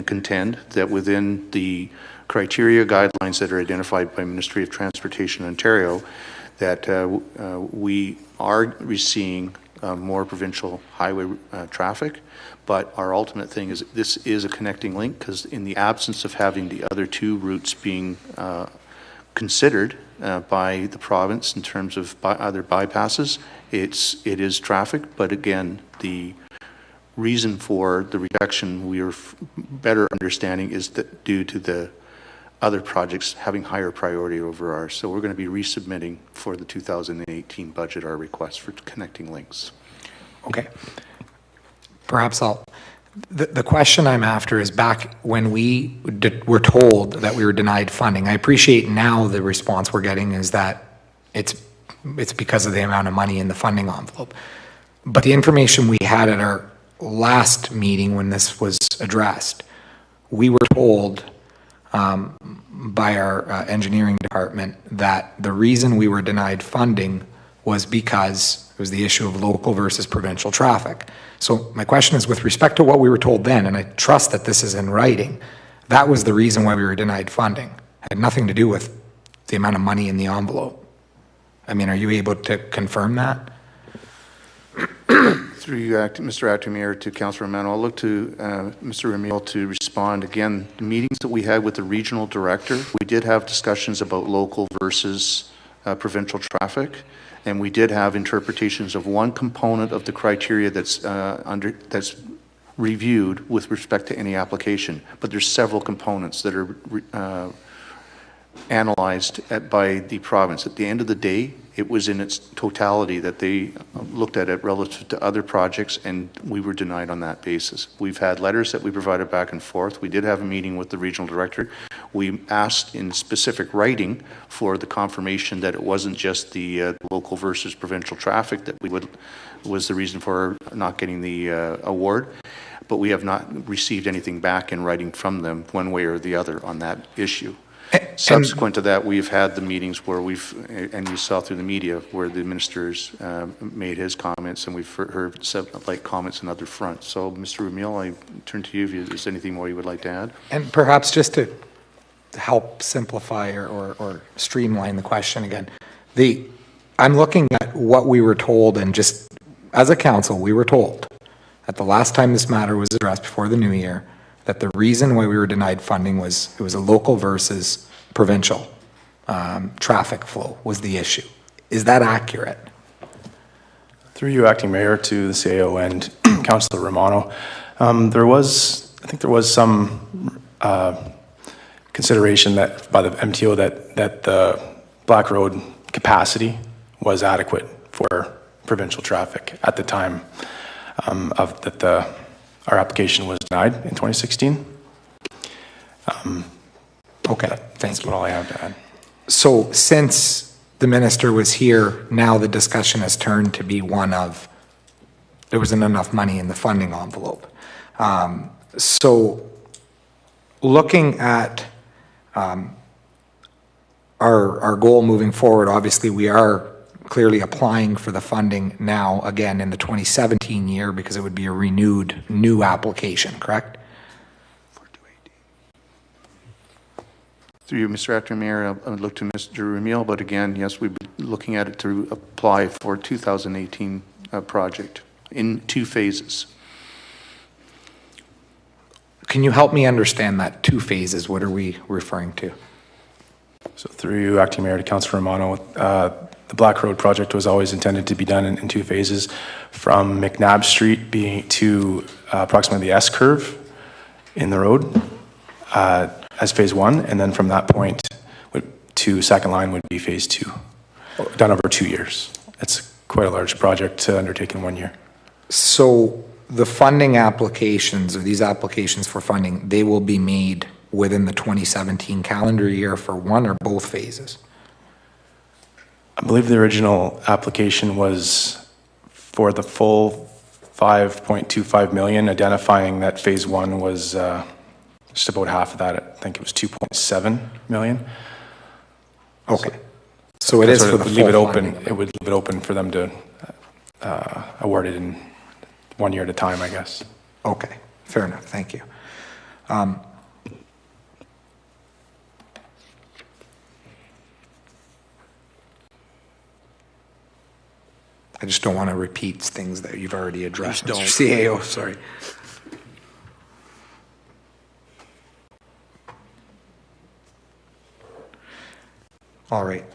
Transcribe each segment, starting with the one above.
contend that within the criteria guidelines that are identified by Ministry of Transportation Ontario, that we are seeing more provincial highway traffic, but our ultimate thing is this is a connecting link, because in the absence of having the other two routes being considered by the province in terms of other bypasses, it is traffic. But again, the reason for the reduction, we are better understanding, is that due to the other projects having higher priority over ours. So we're going to be resubmitting for the 2018 budget our request for connecting links. Okay. Perhaps the question I'm after is, back when we were told that we were denied funding, I appreciate now the response we're getting is that it's because of the amount of money in the funding envelope. But the information we had at our last meeting when this was addressed, we were told by our engineering department that the reason we were denied funding was because it was the issue of local versus provincial traffic. So my question is, with respect to what we were told then, and I trust that this is in writing, that was the reason why we were denied funding. It had nothing to do with the amount of money in the envelope. I mean, are you able to confirm that? Through you, Mr. Acting Mayor, to Councillor Romano, I'll look to Mr. Ramil to respond. Again, the meetings that we had with the regional director, we did have discussions about local versus provincial traffic, and we did have interpretations of one component of the criteria that's reviewed with respect to any application. But there's several components that are analyzed by the province. At the end of the day, it was in its totality that they looked at it relative to other projects, and we were denied on that basis. We've had letters that we provided back and forth. We did have a meeting with the regional director. We asked in specific writing for the confirmation that it wasn't just the local versus provincial traffic that was the reason for not getting the award, but we have not received anything back in writing from them one way or the other on that issue. Subsequent to that, we've had the meetings where and you saw through the media, where the minister's made his comments, and we've heard like comments on other fronts. So, Mr. Ramil, I turn to you if there's anything more you would like to add. And perhaps just to help simplify or streamline the question again, I'm looking at what we were told, and just as a council, we were told at the last time this matter was addressed before the new year, that the reason why we were denied funding was it was a local versus provincial traffic flow was the issue. Is that accurate? Through you, Acting Mayor, to the CAO and Councillor Romano, I think there was some consideration that by the MTO that the Black Road capacity was adequate for provincial traffic at the time our application was denied in 2016. Okay, thanks. That's all I have to add. So since the minister was here, now the discussion has turned to be one of there wasn't enough money in the funding envelope. So looking at our goal moving forward, obviously we are clearly applying for the funding now again in the 2017 year, because it would be a renewed new application, correct? Through you, Mr. Acting Mayor, I would look to Mr. Ramil, but again, yes, we'd be looking at it to apply for 2018 project in 2 phases. Can you help me understand that 2 phases? What are we referring to? So through you, Acting Mayor, to Councillor Romano, the Black Road project was always intended to be done in 2 phases, from McNabb Street being to approximately the S curve in the road as phase 1, and then from that point to second line would be phase 2, done over 2 years. It's quite a large project to undertake in 1 year. So the funding applications, or these applications for funding, they will be made within the 2017 calendar year for one or both phases? I believe the original application was for the full 5.25 million, identifying that phase 1 was just about half of that. I think it was 2.7 million. Okay. So it is for the full leave it open. funding. It would leave it open for them to award it in 1 year at a time, I guess. Okay, fair enough. Thank you. I just don't want to repeat things that you've already addressed, Please Mr. CAO, sorry. All right.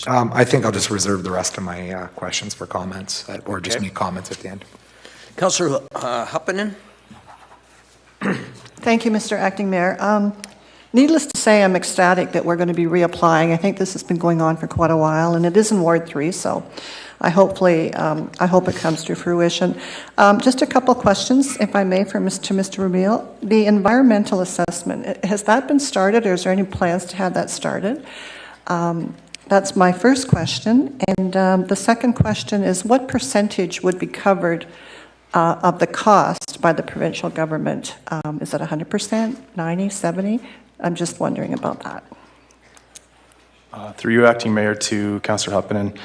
I think I'll just reserve the rest of my questions for comments, or just make comments at the end. Councillor Huppanen? Thank you, Mr. Acting Mayor. Needless to say, I'm ecstatic that we're going to be reapplying. I think this has been going on for quite a while, and it is in Ward 3, so I hope it comes to fruition. Just a couple questions, if I may, to Mr. Ramil. The environmental assessment, has that been started, or is there any plans to have that started? That's my first question. And the second question is, what percentage would be covered of the cost by the provincial government? Is it 100%, 90, 70? I'm just wondering about that. Through you, Acting Mayor, to Councillor Huppanen,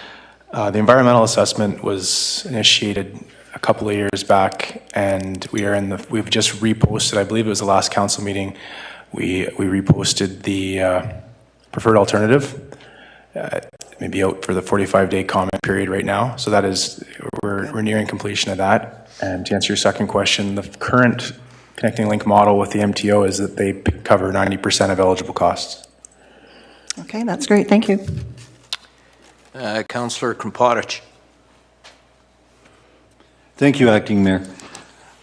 the environmental assessment was initiated a couple of years back, and we've just reposted, I believe it was the last council meeting, we reposted the preferred alternative. Maybe out for the 45-day comment period right now. So that is, we're nearing completion of that. And to answer your second question, the current connecting link model with the MTO is that they cover 90% of eligible costs. Okay, that's great. Thank you. Councillor Kramparich. Thank you, Acting Mayor.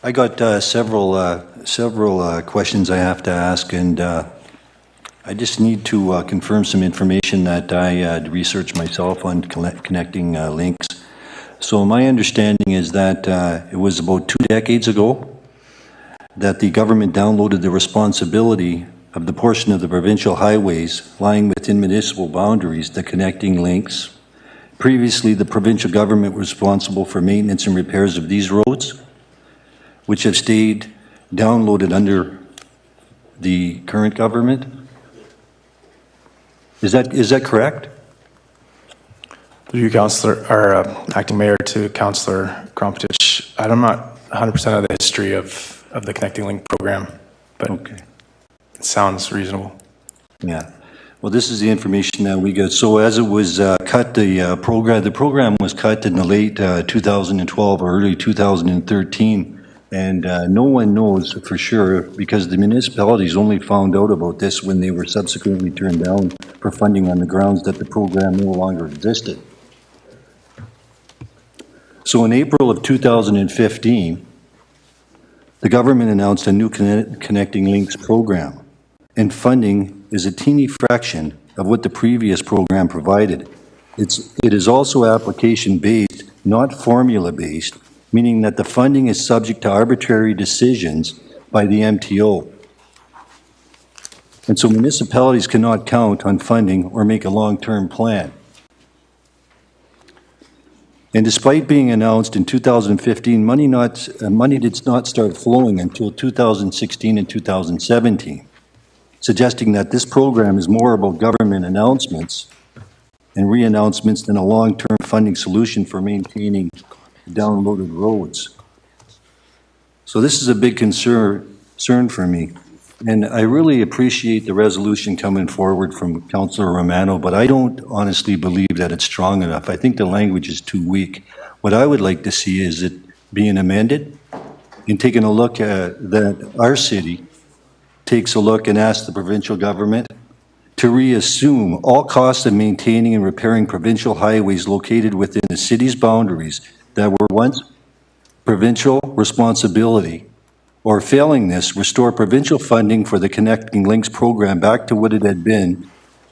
I got several questions I have to ask, and I just need to confirm some information that I researched myself on connecting links. So my understanding is that it was about 2 decades ago that the government downloaded the responsibility of the portion of the provincial highways lying within municipal boundaries, the connecting links. Previously, the provincial government was responsible for maintenance and repairs of these roads, which have stayed downloaded under the current government. Is that correct? Through you, Councillor, or Acting Mayor, to Councillor Kramparich, I'm not 100% of the history of the Connecting Link program, but okay. It sounds reasonable. Yeah. Well, this is the information that we got. So as it was cut, the program was cut in the late 2012 or early 2013. And no one knows for sure, because the municipalities only found out about this when they were subsequently turned down for funding on the grounds that the program no longer existed. So in April of 2015, the government announced a new Connecting Links program, and funding is a teeny fraction of what the previous program provided. It is also application-based, not formula-based, meaning that the funding is subject to arbitrary decisions by the MTO. And so municipalities cannot count on funding or make a long-term plan. And despite being announced in 2015, money did not start flowing until 2016 and 2017, suggesting that this program is more about government announcements and re-announcements than a long-term funding solution for maintaining downloaded roads. So this is a big concern for me. And I really appreciate the resolution coming forward from Councillor Romano, but I don't honestly believe that it's strong enough. I think the language is too weak. What I would like to see is it being amended and taking a look at that our city takes a look and asks the provincial government to reassume all costs of maintaining and repairing provincial highways located within the city's boundaries that were once provincial responsibility, or failing this, restore provincial funding for the Connecting Links program back to what it had been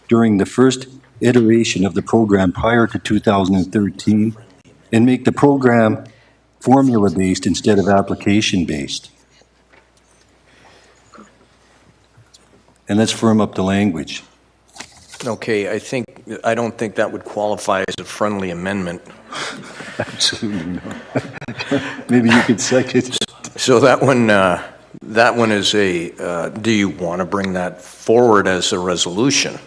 during the first iteration of the program prior to 2013, and make the program formula-based instead of application-based. And let's firm up the language. Okay, I don't think that would qualify as a friendly amendment. Absolutely not. Maybe you could second. So that one is a, do you want to bring that forward as a resolution?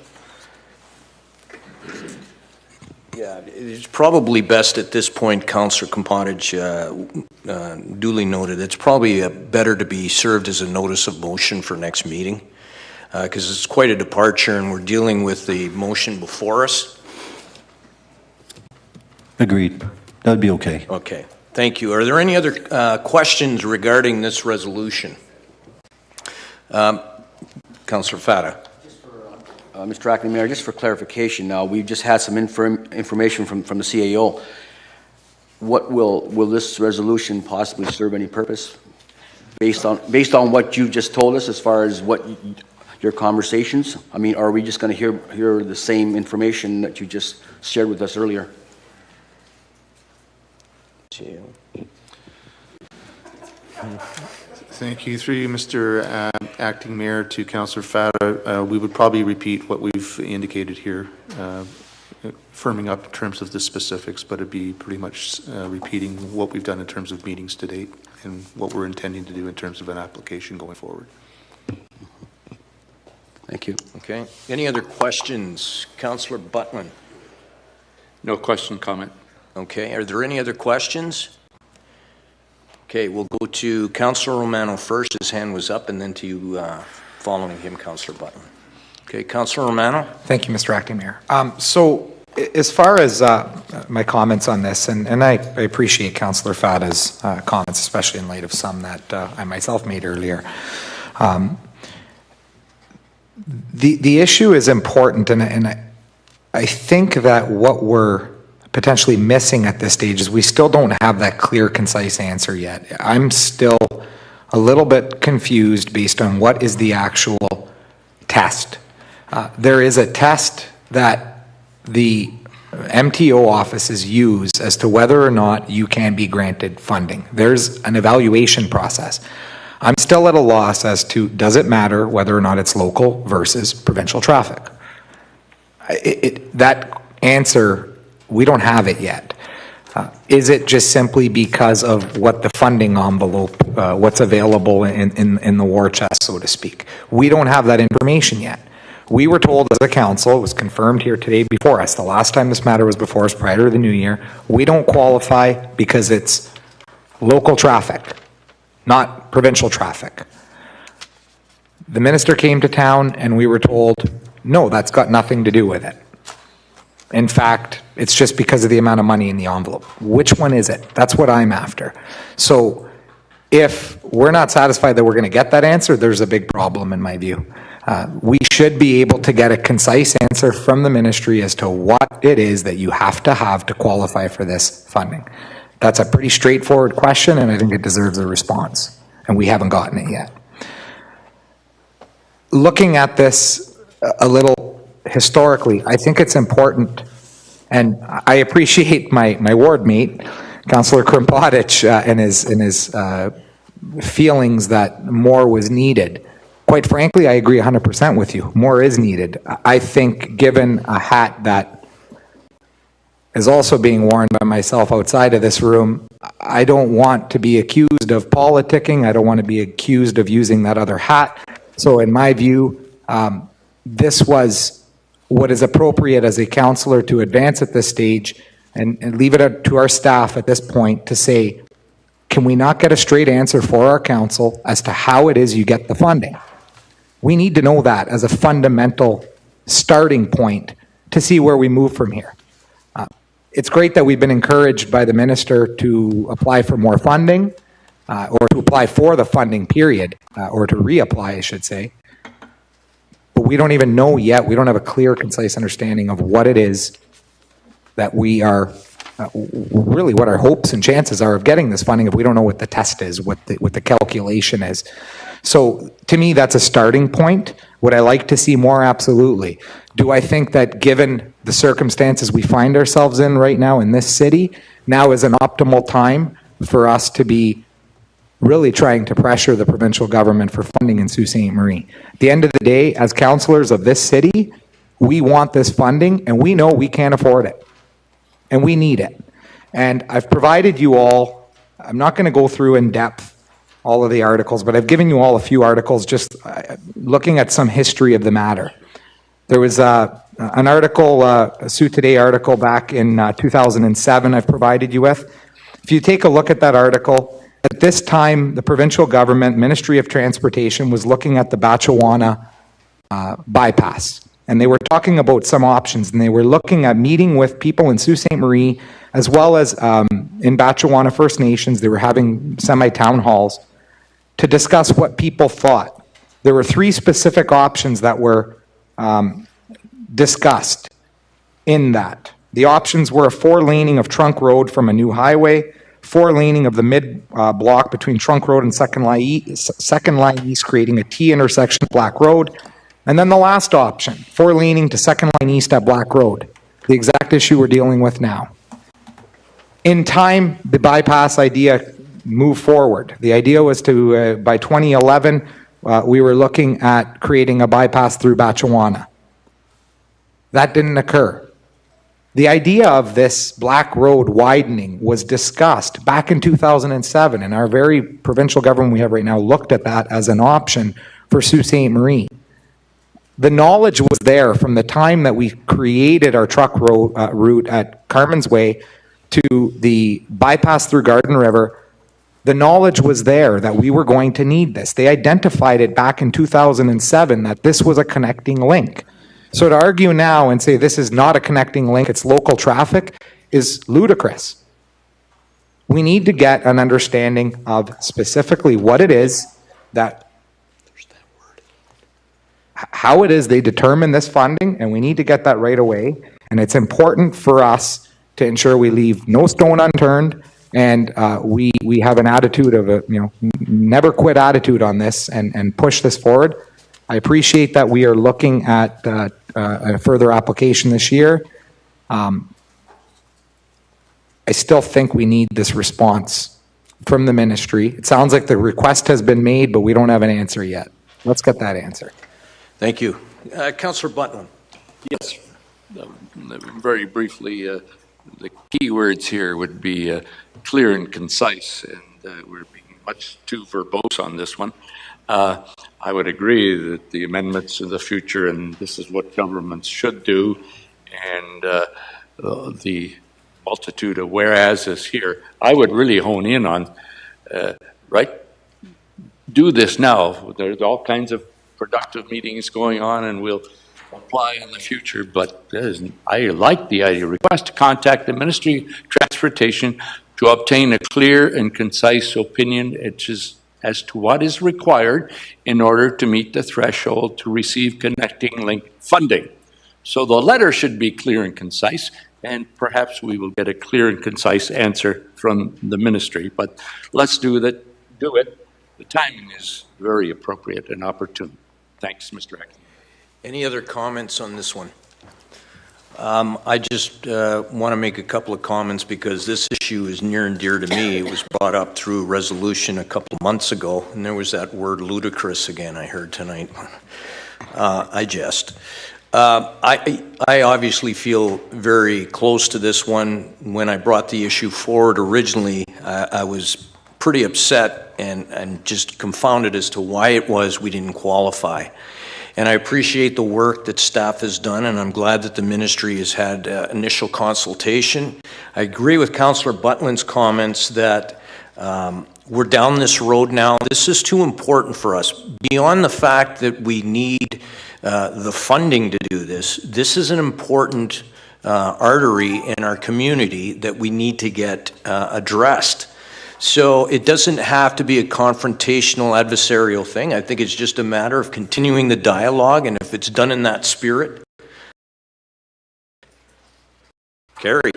Yeah, it's probably best at this point, Councillor Compontage duly noted, it's probably better to be served as a notice of motion for next meeting, because it's quite a departure and we're dealing with the motion before us. Agreed. That'd be okay. Okay, thank you. Are there any other questions regarding this resolution? Councillor Fata. Mr. Acting Mayor, just for clarification now, we've just had some information from the CAO. What will this resolution possibly serve any purpose based on what you just told us as far as what your conversations? I mean, are we just going to hear the same information that you just shared with us earlier? Thank you. Through you, Mr. Acting Mayor, to Councillor Fata, we would probably repeat what we've indicated here, firming up in terms of the specifics, but it'd be pretty much repeating what we've done in terms of meetings to date and what we're intending to do in terms of an application going forward. Thank you. Okay. Any other questions? Councillor Butland. No question, comment. Okay. Are there any other questions? Okay, we'll go to Councillor Romano first. His hand was up, and then to you following him, Councillor Button. Okay, Councillor Romano. Thank you, Mr. Acting Mayor. So as far as my comments on this, and I appreciate Councillor Fata's comments, especially in light of some that I myself made earlier. The issue is important, and I think that what we're potentially missing at this stage is we still don't have that clear, concise answer yet. I'm still a little bit confused based on what is the actual test. There is a test that the MTO offices use as to whether or not you can be granted funding. There's an evaluation process. I'm still at a loss as to, does it matter whether or not it's local versus provincial traffic? That answer, we don't have it yet. Is it just simply because of what the funding envelope, what's available in the war chest, so to speak? We don't have that information yet. We were told as a council, it was confirmed here today before us, the last time this matter was before us prior to the new year, we don't qualify because it's local traffic, not provincial traffic. The minister came to town and we were told, no, that's got nothing to do with it. In fact, it's just because of the amount of money in the envelope. Which one is it? That's what I'm after. So if we're not satisfied that we're going to get that answer, there's a big problem in my view. We should be able to get a concise answer from the ministry as to what it is that you have to qualify for this funding. That's a pretty straightforward question, and I think it deserves a response, and we haven't gotten it yet. Looking at this a little historically, I think it's important, and I appreciate my ward mate, Councillor Krimpotich, and his feelings that more was needed. Quite frankly, I agree 100% with you. More is needed. I think given a hat that is also being worn by myself outside of this room, I don't want to be accused of politicking. I don't want to be accused of using that other hat. So in my view, this was what is appropriate as a councillor to advance at this stage and leave it up to our staff at this point to say, can we not get a straight answer for our council as to how it is you get the funding? We need to know that as a fundamental starting point to see where we move from here. It's great that we've been encouraged by the minister to apply for more funding, or to apply for the funding period, or to reapply, I should say. But we don't even know yet. We don't have a clear, concise understanding of what it is that we are, really what our hopes and chances are of getting this funding if we don't know what the test is, what the calculation is. So to me, that's a starting point. Would I like to see more? Absolutely. Do I think that given the circumstances we find ourselves in right now in this city, now is an optimal time for us to be really trying to pressure the provincial government for funding in Sault Ste. Marie? At the end of the day, as councillors of this city, we want this funding and we know we can't afford it. And we need it. And I've provided you all, I'm not going to go through in depth all of the articles, but I've given you all a few articles just looking at some history of the matter. There was an article, a Sioux Today article back in 2007 I've provided you with. If you take a look at that article, at this time, the provincial government, Ministry of Transportation, was looking at the Batchewana bypass. And they were talking about some options, and they were looking at meeting with people in Sault Ste. Marie, as well as in Batchewana First Nations. They were having semi-town halls to discuss what people thought. There were 3 specific options that were discussed in that. The options were a 4-laning of Trunk Road from a new highway, 4-laning of the mid-block between Trunk Road and Second Line East, creating a T intersection at Black Road, and then the last option, 4-laning to Second Line East at Black Road, the exact issue we're dealing with now. In time, the bypass idea moved forward. The idea was to, by 2011, we were looking at creating a bypass through Batchewana. That didn't occur. The idea of this Black Road widening was discussed back in 2007, and our very provincial government we have right now looked at that as an option for Sault Ste. Marie. The knowledge was there from the time that we created our truck route at Carmen's Way to the bypass through Garden River. The knowledge was there that we were going to need this. They identified it back in 2007 that this was a connecting link. So to argue now and say this is not a connecting link, it's local traffic, is ludicrous. We need to get an understanding of specifically what it is that, how it is they determine this funding, and we need to get that right away. And it's important for us to ensure we leave no stone unturned, and we have an attitude of a never quit attitude on this and push this forward. I appreciate that we are looking at a further application this year. I still think we need this response from the ministry. It sounds like the request has been made, but we don't have an answer yet. Let's get that answer. Thank you. Councillor Butland. Yes. Very briefly, the key words here would be clear and concise, and we're being much too verbose on this one. I would agree that the amendments in the future, and this is what governments should do, and the multitude of whereases here, I would really hone in on, do this now. There's all kinds of productive meetings going on, and we'll apply in the future, but I like the idea. Request to contact the Ministry of Transportation to obtain a clear and concise opinion as to what is required in order to meet the threshold to receive connecting link funding. So the letter should be clear and concise, and perhaps we will get a clear and concise answer from the ministry. But let's do it. The timing is very appropriate and opportune. Thanks, Mr. Eckler. Any other comments on this one? I just want to make a couple of comments because this issue is near and dear to me. It was brought up through resolution a couple of months ago, and there was that word ludicrous again I heard tonight. I jest. I obviously feel very close to this one. When I brought the issue forward originally, I was pretty upset and just confounded as to why it was we didn't qualify. And I appreciate the work that staff has done, and I'm glad that the ministry has had initial consultation. I agree with Councillor Butland's comments that we're down this road now. This is too important for us. Beyond the fact that we need the funding to do this, this is an important artery in our community that we need to get addressed. So it doesn't have to be a confrontational, adversarial thing. I think it's just a matter of continuing the dialogue, and if it's done in that spirit, carry.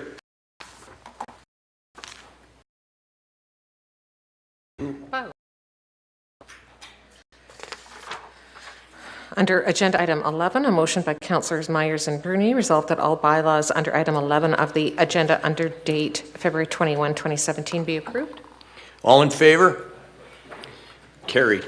Under Agenda Item 11, a motion by Councillors Myers and Bruni resolved that all bylaws under Item 11 of the agenda under date February 21, 2017 be approved. All in favor? Carried.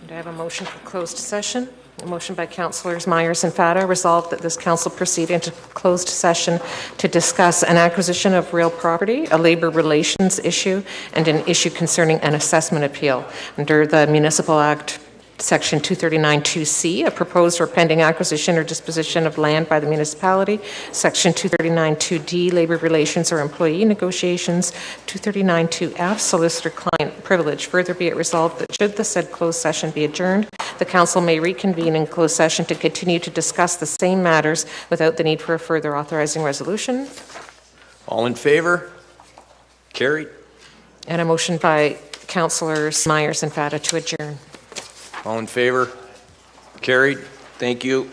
And I have a motion for closed session. A motion by Councillors Myers and Fata, resolved that this council proceed into closed session to discuss an acquisition of real property, a labor relations issue, and an issue concerning an assessment appeal. Under the Municipal Act, Section 239(2)C, a proposed or pending acquisition or disposition of land by the municipality. Section 239(2)D, labor relations or employee negotiations. 239(2)F, solicitor-client privilege. Further be it resolved that should the said closed session be adjourned, the council may reconvene in closed session to continue to discuss the same matters without the need for a further authorizing resolution. All in favor? Carried. And a motion by Councillors Myers and Fata to adjourn. All in favor? Carried. Thank you.